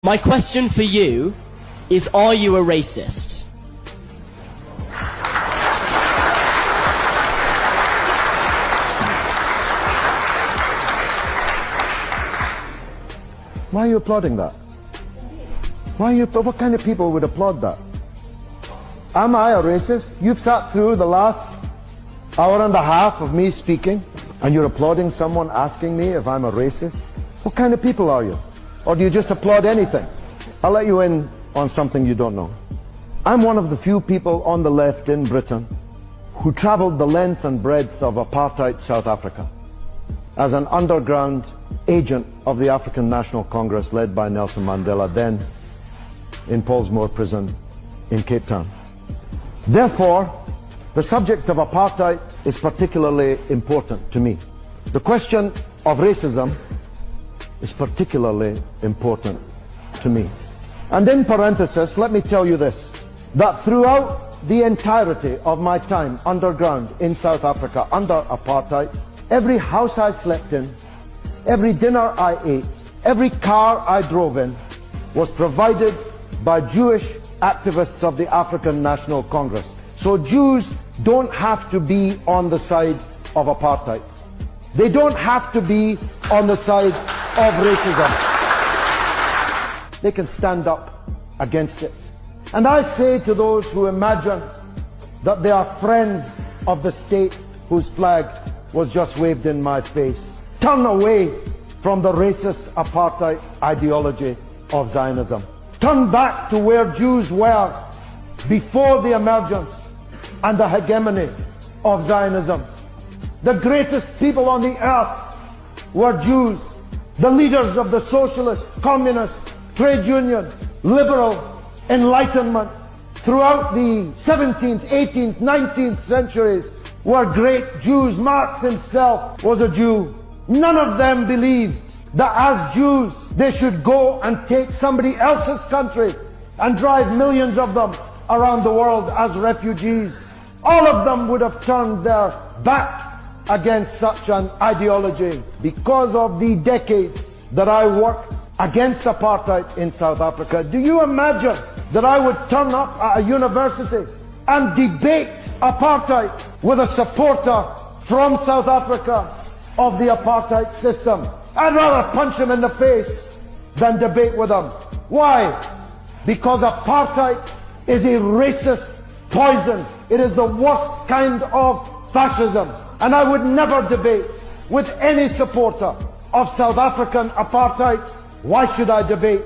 My question for you is, are you a racist? Why are you applauding that? What kind of people would applaud that? Am I a racist? You've sat through the last hour and a half of me speaking, and you're applauding someone asking me if I'm a racist? What kind of people are you? Or do you just applaud anything? I'll let you in on something you don't know. I'm one of the few people on the left in Britain who traveled the length and breadth of apartheid South Africa as an underground agent of the African National Congress led by Nelson Mandela, then in Pollsmoor prison in Cape Town. Therefore, the subject of apartheid is particularly important to me. The question of racism is particularly important to me. And in parenthesis, let me tell you this, that throughout the entirety of my time underground in South Africa under apartheid, every house I slept in, every dinner I ate, every car I drove in was provided by Jewish activists of the African National Congress. So Jews don't have to be on the side of apartheid. They don't have to be on the side of racism. They can stand up against it. And I say to those who imagine that they are friends of the state whose flag was just waved in my face, turn away from the racist apartheid ideology of Zionism. Turn back to where Jews were before the emergence and the hegemony of Zionism. The greatest people on the earth were Jews. The leaders of the socialist, communist, trade union, liberal, enlightenment throughout the 17th, 18th, 19th centuries were great Jews. Marx himself was a Jew. None of them believed that as Jews they should go and take somebody else's country and drive millions of them around the world as refugees. All of them would have turned their back against such an ideology. Because of the decades that I worked against apartheid in South Africa, do you imagine that I would turn up at a university and debate apartheid with a supporter from South Africa of the apartheid system? I'd rather punch him in the face than debate with him. Why? Because apartheid is a racist poison. It is the worst kind of fascism. And I would never debate with any supporter of South African apartheid. Why should I debate